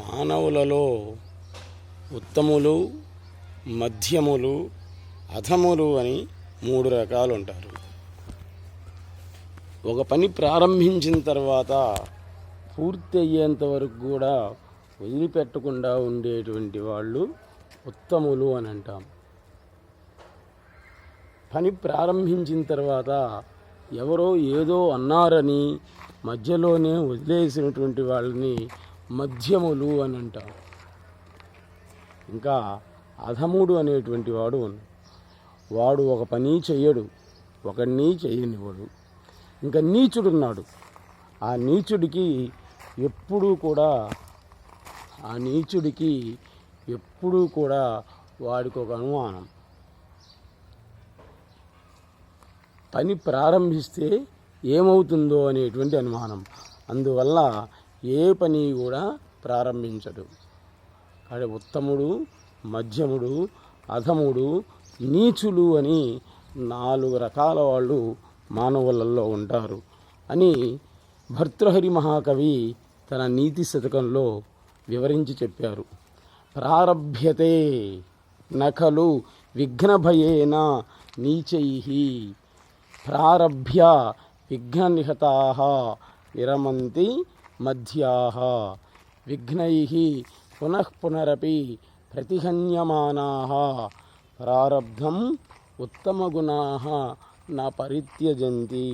మానవులలో ఉత్తములు, మధ్యములు, అధములు అని 3 రకాలు ఉంటారు. ఒక పని ప్రారంభించిన తర్వాత పూర్తి అయ్యేంత వరకు కూడా వదిలిపెట్టకుండా ఉండేటువంటి వాళ్ళు ఉత్తములు అని అంటాం. పని ప్రారంభించిన తర్వాత ఎవరో ఏదో అన్నారని మధ్యలోనే వదిలేసినటువంటి వాళ్ళని మధ్యములు అని అంటాం. ఇంకా అధముడు అనేటువంటి వాడు ఒక పని చెయ్యడు, ఒకడిని చెయ్యనివాడు. ఇంకా నీచుడున్నాడు. ఆ నీచుడికి ఎప్పుడూ కూడా వాడికి ఒక అనుమానం. పని ప్రారంభిస్తే ఏమవుతుందో అనేటువంటి అనుమానం. అందువల్ల ఏ పని కూడా ప్రారంభించడు. కానీ ఉత్తముడు, మధ్యముడు, అధముడు, నీచులు అని 4 రకాల వాళ్ళు మానవులలో ఉంటారు అని భర్తృహరి మహాకవి తన నీతి శతకంలో వివరించి చెప్పారు. ప్రారభ్యతే నఖలు విఘ్నభయేన నీచైః ప్రారభ్య విఘ్ననిహతాః విరమంతి మధ్యాః విఘ్నైః పునఃపునరపి ప్రతిహన్యమానాః ప్రారబ్ధం ఉత్తమగుణాః నా పరిత్యజంతి.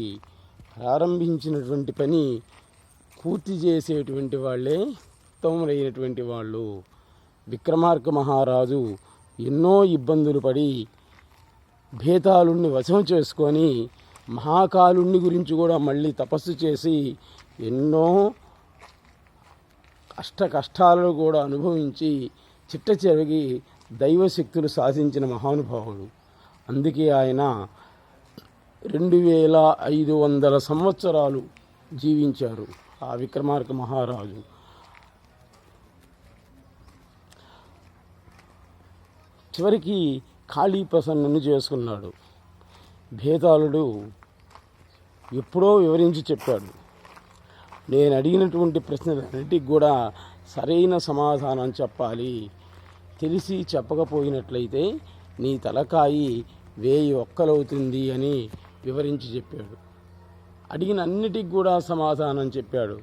ప్రారంభించినటువంటి పని పూర్తి చేసేటువంటి వాళ్ళే ఉత్తములైనటువంటి వాళ్ళు. విక్రమార్క మహారాజు ఎన్నో ఇబ్బందులు పడి భేతాళుణ్ణి వశం చేసుకొని మహాకాలుణ్ణి గురించి కూడా మళ్ళీ తపస్సు చేసి ఎన్నో కష్టాలను కూడా అనుభవించి చిట్ట చివరికి దైవశక్తులు సాధించిన మహానుభావుడు. అందుకే ఆయన 2500 సంవత్సరాలు జీవించారు ఆ విక్రమార్క మహారాజు. చివరికి కాళీప్రసన్నుని చేసుకున్నాడు. భేతాళుడు ఎప్పుడో వివరించి చెప్పాడు, నేను అడిగినటువంటి ప్రశ్నలన్నిటికి కూడా సరైన సమాధానం చెప్పాలి, తెలిసి చెప్పకపోయినట్లయితే నీ తలకాయి 1000 ఒక్కలవుతుంది అని వివరించి చెప్పాడు. అడిగిన అన్నిటికి కూడా సమాధానం చెప్పాడు.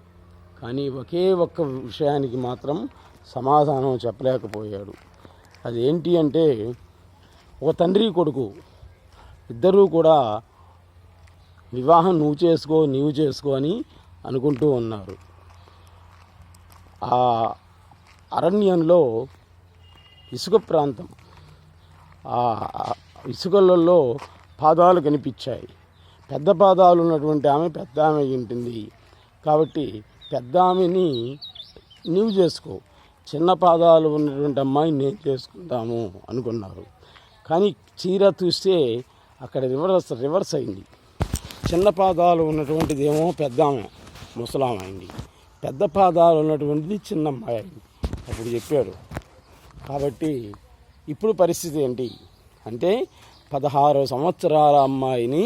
కానీ ఒకే ఒక్క విషయానికి మాత్రం సమాధానం చెప్పలేకపోయాడు. అదేంటి అంటే, ఒక తండ్రి కొడుకు ఇద్దరూ కూడా వివాహం నీవు చేసుకో అని అనుకుంటూ ఉన్నారు. ఆ అరణ్యంలో ఇసుక ప్రాంతం, ఆ ఇసుకలలో పాదాలు కనిపించాయి. పెద్ద పాదాలు ఉన్నటువంటి ఆమె పెద్ద ఆమె ఉంటుంది కాబట్టి పెద్ద ఆమెని నీవు చేసుకో, చిన్న పాదాలు ఉన్నటువంటి అమ్మాయి నేను చేసుకుంటాము అనుకున్నారు. కానీ చీర చూస్తే అక్కడ రివర్స్ అయింది. చిన్న పాదాలు ఉన్నటువంటిది ఏమో పెద్ద ఆమె ముసలామె అయింది, పెద్ద పాదాలు ఉన్నటువంటిది చిన్న అమ్మాయి అయింది. అప్పుడు చెప్పాడు, కాబట్టి ఇప్పుడు పరిస్థితి ఏంటి అంటే 16 సంవత్సరాల అమ్మాయిని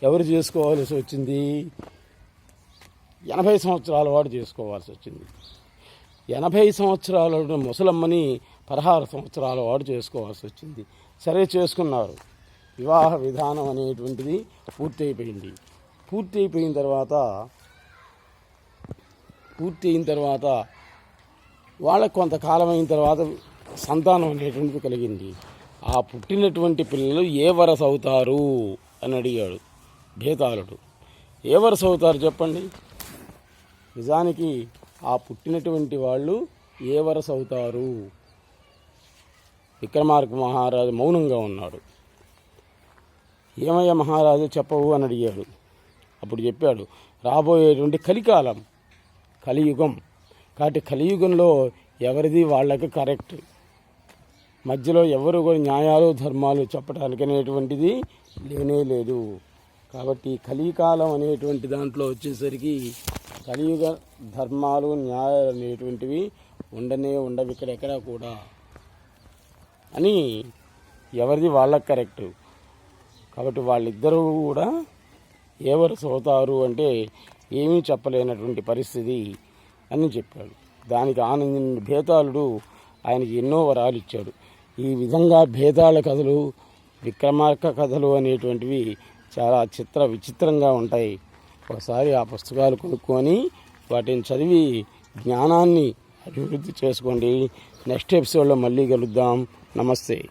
ఎవరు చేసుకోవాల్సి వచ్చింది? 80 సంవత్సరాల వాడు చేసుకోవాల్సి వచ్చింది. 80 సంవత్సరాల ముసలమ్మని 16 సంవత్సరాల వాడు చేసుకోవాల్సి వచ్చింది. సరే, చేసుకున్నారు. వివాహ విధానం అనేటువంటిది పూర్తి అయిపోయిన తర్వాత వాళ్ళకు కొంతకాలం అయిన తర్వాత సంతానం అనేటువంటిది కలిగింది. ఆ పుట్టినటువంటి పిల్లలు ఏ వరస అవుతారు అని అడిగాడు భేతాళుడు. ఏ వరస అవుతారు చెప్పండి? నిజానికి ఆ పుట్టినటువంటి వాళ్ళు ఏ వరస అవుతారు? విక్రమార్క మహారాజు మౌనంగా ఉన్నాడు. ఏమయ్య మహారాజు చెప్పవు అని అడిగాడు. అప్పుడు చెప్పాడు, రాబోయేటువంటి కలికాలం, కలియుగం. కాబట్టి కలియుగంలో ఎవరిది వాళ్ళకి కరెక్ట్, మధ్యలో ఎవరు కూడా న్యాయాలు ధర్మాలు చెప్పడానికి అనేటువంటిది లేనే లేదు. కాబట్టి కలికాలం అనేటువంటి దాంట్లో వచ్చేసరికి కలియుగ ధర్మాలు న్యాయాలు అనేటువంటివి ఉండవు ఇక్కడెక్కడా కూడా అని ఎవరిది వాళ్ళకి కరెక్టు. కాబట్టి వాళ్ళిద్దరూ కూడా ఏ వరస అవుతారు అంటే ఏమీ చెప్పలేనటువంటి పరిస్థితి అని చెప్పాడు. దానికి ఆనందించిన భేతాళుడు ఆయనకి ఎన్నో వరాలు ఇచ్చాడు. ఈ విధంగా భేతాళ కథలు, విక్రమార్క కథలు అనేటువంటివి చాలా విచిత్రంగా ఉంటాయి. ఒకసారి ఆ పుస్తకాలు కొనుక్కొని వాటిని చదివి జ్ఞానాన్ని అభివృద్ధి చేసుకోండి. నెక్స్ట్ ఎపిసోడ్లో మళ్ళీ కలుద్దాం. నమస్తే.